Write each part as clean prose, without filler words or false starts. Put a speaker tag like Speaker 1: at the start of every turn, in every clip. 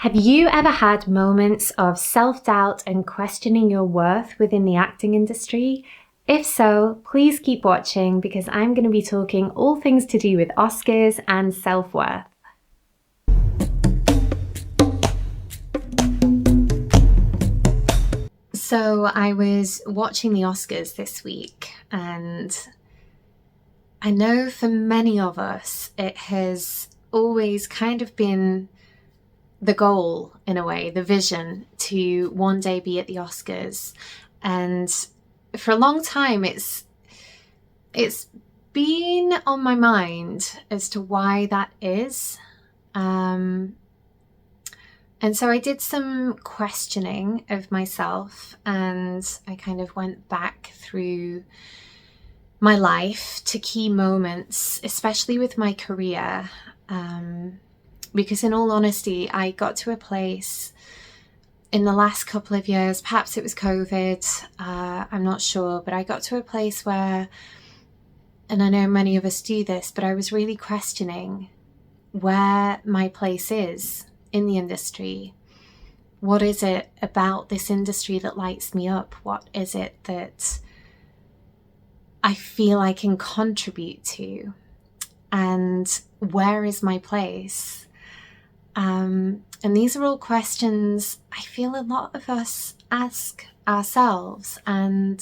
Speaker 1: Have you ever had moments of self-doubt and questioning your worth within the acting industry? If so, please keep watching because I'm going to be talking all things to do with Oscars and self-worth. So I was watching the Oscars this week, and I know for many of us it has always kind of been the goal, in a way, the vision to one day be at the Oscars. And for a long time it's been on my mind as to why that is. And so I did some questioning of myself, and I kind of went back through my life to key moments, especially with my career. Because in all honesty, I got to a place in the last couple of years, perhaps it was COVID, I'm not sure, but I got to a place where, and I know many of us do this, but I was really questioning where my place is in the industry. What is it about this industry that lights me up? What is it that I feel I can contribute to? And where is my place? And these are all questions I feel a lot of us ask ourselves. And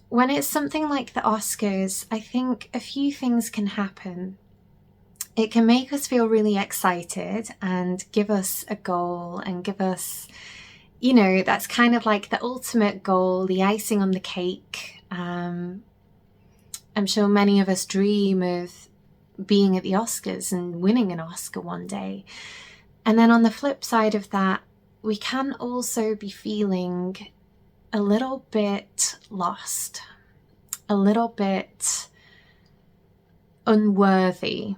Speaker 1: when it's something like the Oscars, I think a few things can happen. It can make us feel really excited and give us a goal and give us, that's kind of like the ultimate goal, the icing on the cake. I'm sure many of us dream of being at the Oscars and winning an Oscar one day. And then on the flip side of that, we can also be feeling a little bit lost, a little bit unworthy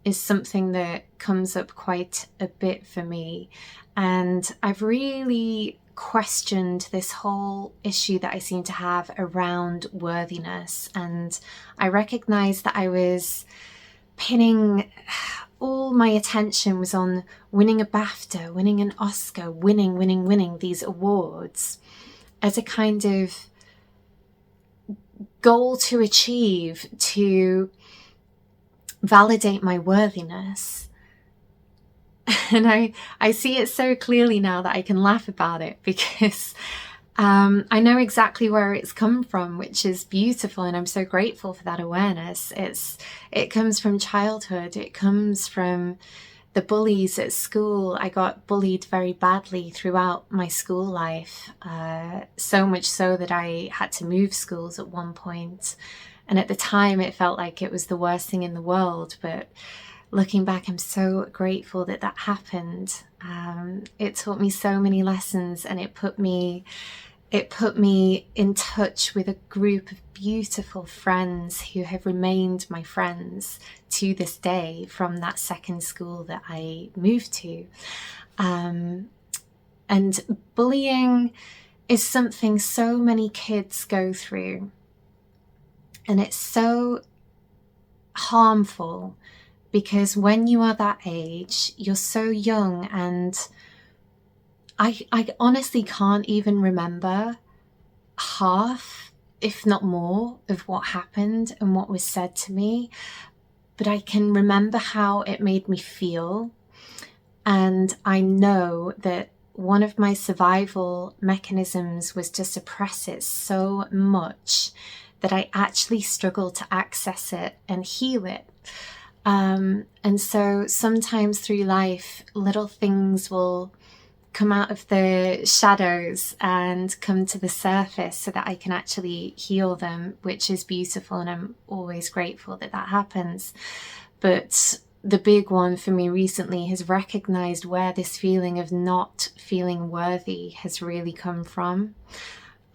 Speaker 1: is something that comes up quite a bit for me. And I've really questioned this whole issue that I seem to have around worthiness. And I recognized that I was pinning all my attention was on winning a BAFTA, winning an Oscar, winning these awards as a kind of goal to achieve, to validate my worthiness. And I see it so clearly now that I can laugh about it because I know exactly where it's come from, which is beautiful, and I'm so grateful for that awareness. It comes from childhood. It comes from the bullies at school. I got bullied very badly throughout my school life, so much so that I had to move schools at one point. And at the time, it felt like it was the worst thing in the world. But looking back, I'm so grateful that that happened. It taught me so many lessons, and it put me in touch with a group of beautiful friends who have remained my friends to this day from that second school that I moved to. And bullying is something so many kids go through. And it's so harmful because when you are that age, you're so young, and I honestly can't even remember half, if not more, of what happened and what was said to me. But I can remember how it made me feel. And I know that one of my survival mechanisms was to suppress it so much that I actually struggled to access it and heal it. And so sometimes through life, little things will come out of the shadows and come to the surface so that I can actually heal them, which is beautiful, and I'm always grateful that that happens. But the big one for me recently has recognized where this feeling of not feeling worthy has really come from,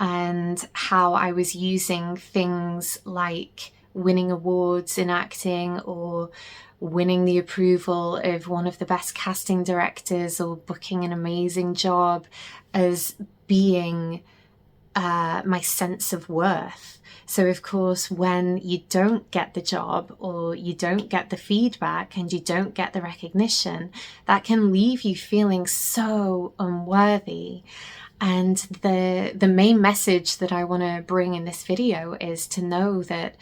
Speaker 1: and how I was using things like winning awards in acting, or winning the approval of one of the best casting directors, or booking an amazing job as being my sense of worth. So of course, when you don't get the job or you don't get the feedback and you don't get the recognition, that can leave you feeling so unworthy. And the main message that I want to bring in this video is to know that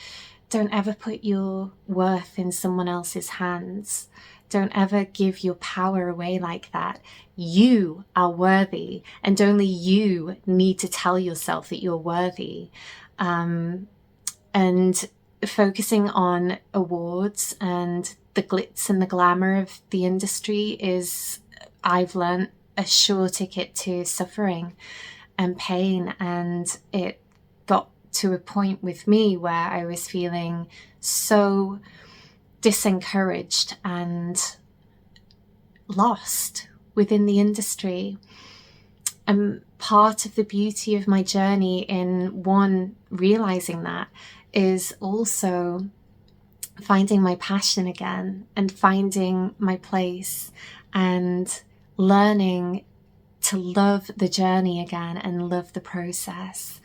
Speaker 1: don't ever put your worth in someone else's hands. Don't ever give your power away like that. You are worthy, and only you need to tell yourself that you're worthy. And focusing on awards and the glitz and the glamour of the industry is, I've learned, a sure ticket to suffering and pain. And it got to a point with me where I was feeling so disencouraged and lost within the industry. And part of the beauty of my journey in realizing that is also finding my passion again and finding my place and learning to love the journey again and love the process.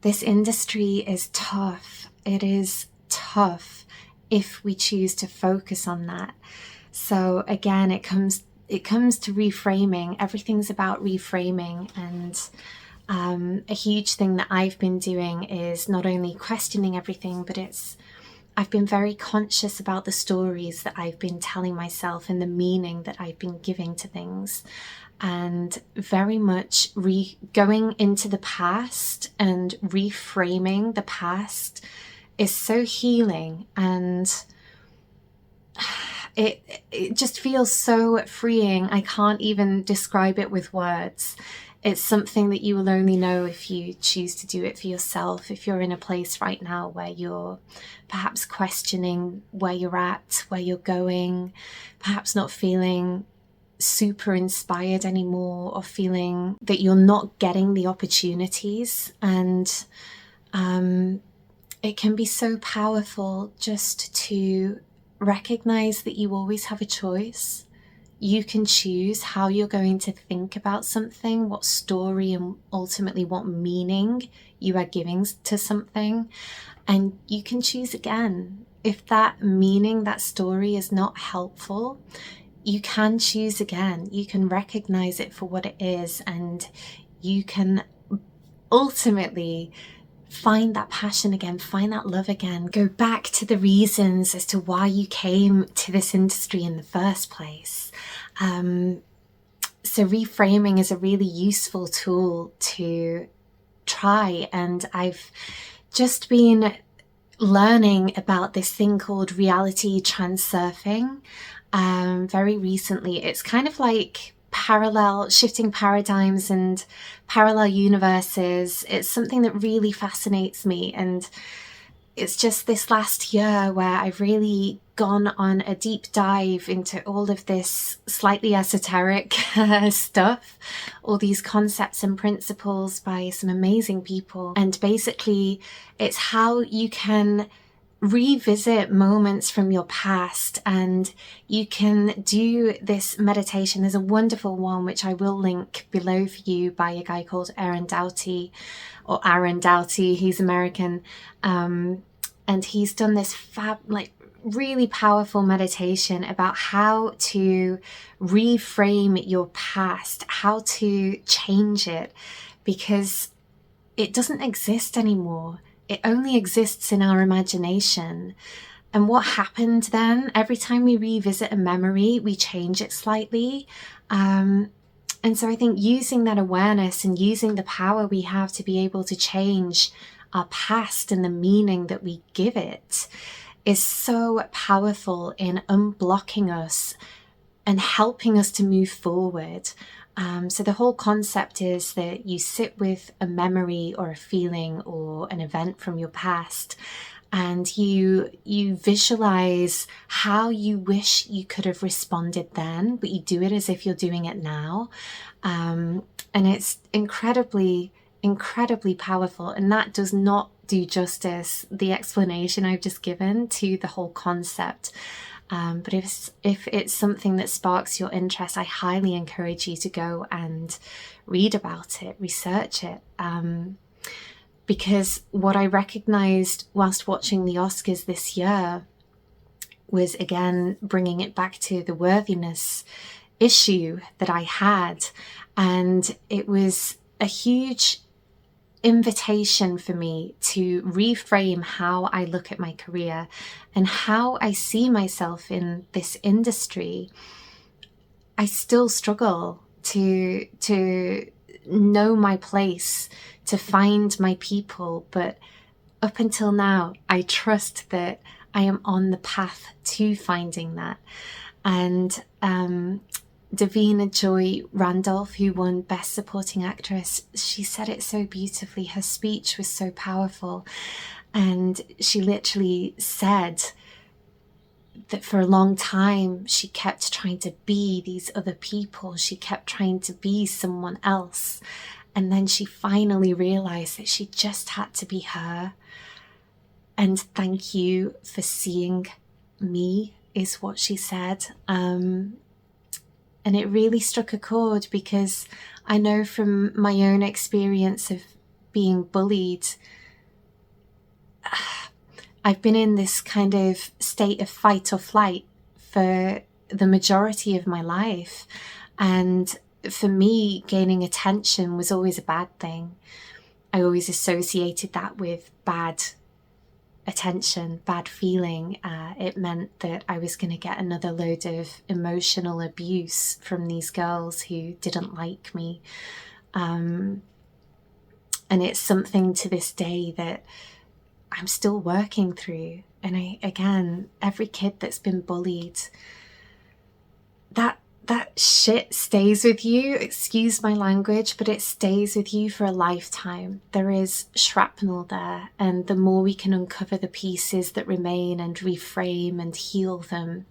Speaker 1: This industry is tough. It is tough if we choose to focus on that. So again, it comes to reframing. Everything's about reframing. And a huge thing that I've been doing is not only questioning everything, but I've been very conscious about the stories that I've been telling myself and the meaning that I've been giving to things. And very much going into the past and reframing the past is so healing, and it just feels so freeing. I can't even describe it with words. It's something that you will only know if you choose to do it for yourself. If you're in a place right now where you're perhaps questioning where you're at, where you're going, perhaps not feeling super inspired anymore, or feeling that you're not getting the opportunities. And it can be so powerful just to recognize that you always have a choice. You can choose how you're going to think about something, what story and ultimately what meaning you are giving to something. And you can choose again. If that meaning, that story is not helpful, you can choose again. You can recognize it for what it is, and you can ultimately find that passion again, find that love again, go back to the reasons as to why you came to this industry in the first place. So reframing is a really useful tool to try, and I've just been learning about this thing called reality transurfing very recently. It's kind of like shifting paradigms and parallel universes. It's something that really fascinates me, and it's just this last year where I've really gone on a deep dive into all of this slightly esoteric stuff, all these concepts and principles by some amazing people. And basically it's how you can revisit moments from your past, and you can do this meditation. There's a wonderful one which I will link below for you by a guy called Doughty, or Aaron Doughty. He's American, and he's done this really powerful meditation about how to reframe your past, how to change it, because it doesn't exist anymore. It only exists in our imagination. And what happened then, every time we revisit a memory, we change it slightly. And so I think using that awareness and using the power we have to be able to change our past and the meaning that we give it is so powerful in unblocking us and helping us to move forward. So the whole concept is that you sit with a memory or a feeling or an event from your past, and you visualize how you wish you could have responded then, but you do it as if you're doing it now. And it's incredibly powerful. And that does not do justice, the explanation I've just given, to the whole concept. But if it's something that sparks your interest, I highly encourage you to go and read about it, research it. Because what I recognized whilst watching the Oscars this year was, again, bringing it back to the worthiness issue that I had. And it was a huge invitation for me to reframe how I look at my career and how I see myself in this industry. I still struggle to know my place, to find my people, but up until now, I trust that I am on the path to finding that. And Davina Joy Randolph, who won Best Supporting Actress, she said it so beautifully. Her speech was so powerful. And she literally said that for a long time, she kept trying to be these other people. She kept trying to be someone else. And then she finally realized that she just had to be her. And thank you for seeing me, is what she said. And it really struck a chord, because I know from my own experience of being bullied, I've been in this kind of state of fight or flight for the majority of my life. And for me, gaining attention was always a bad thing. I always associated that with bad attention, bad feeling. It meant that I was going to get another load of emotional abuse from these girls who didn't like me. And it's something to this day that I'm still working through. And again, every kid that's been bullied, that shit stays with you. Excuse my language, but it stays with you for a lifetime. There is shrapnel there, and the more we can uncover the pieces that remain and reframe and heal them,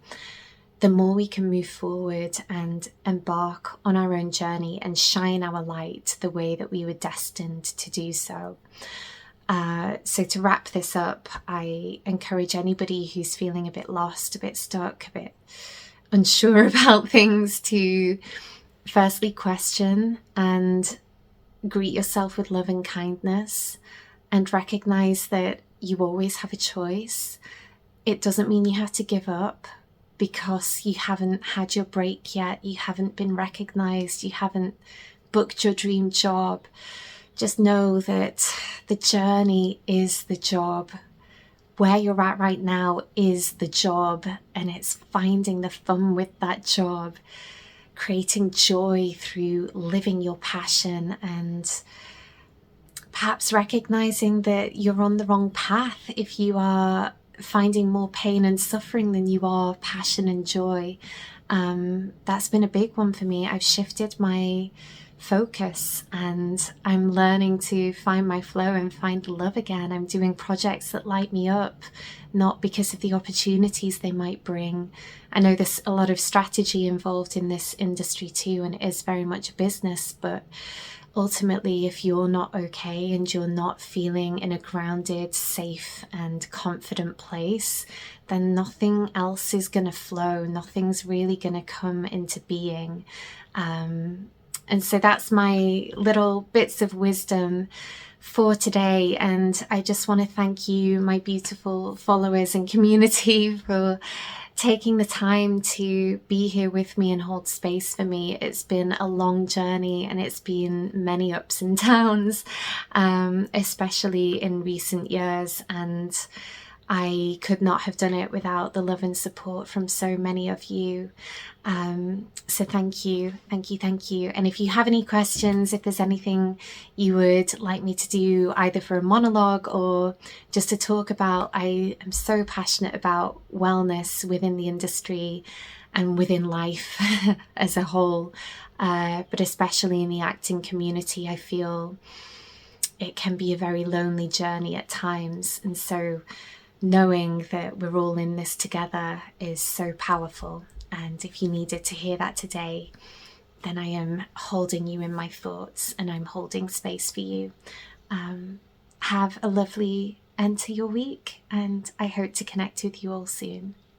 Speaker 1: the more we can move forward and embark on our own journey and shine our light the way that we were destined to do so. So to wrap this up, I encourage anybody who's feeling a bit lost, a bit stuck, a bit unsure about things to firstly question and greet yourself with love and kindness, and recognize that you always have a choice. It doesn't mean you have to give up because you haven't had your break yet, you haven't been recognized, you haven't booked your dream job. Just know that the journey is the job. Where you're at right now is the job, and it's finding the fun with that job, creating joy through living your passion, and perhaps recognizing that you're on the wrong path if you are finding more pain and suffering than you are passion and joy. That's been a big one for me. I've shifted my focus and I'm learning to find my flow and find love again. I'm doing projects that light me up, not because of the opportunities they might bring. I know there's a lot of strategy involved in this industry too, and it is very much a business, but ultimately, if you're not okay and you're not feeling in a grounded, safe and confident place, then nothing else is going to flow. Nothing's really going to come into being. And so that's my little bits of wisdom for today. And I just want to thank you, my beautiful followers and community, for taking the time to be here with me and hold space for me. It's been a long journey and it's been many ups and downs, especially in recent years. And I could not have done it without the love and support from so many of you. So thank you. And if you have any questions, if there's anything you would like me to do, either for a monologue or just to talk about, I am so passionate about wellness within the industry and within life as a whole, but especially in the acting community. I feel it can be a very lonely journey at times. And so knowing that we're all in this together is so powerful. And if you needed to hear that today, then I am holding you in my thoughts and I'm holding space for you. Have a lovely end to your week, and I hope to connect with you all soon.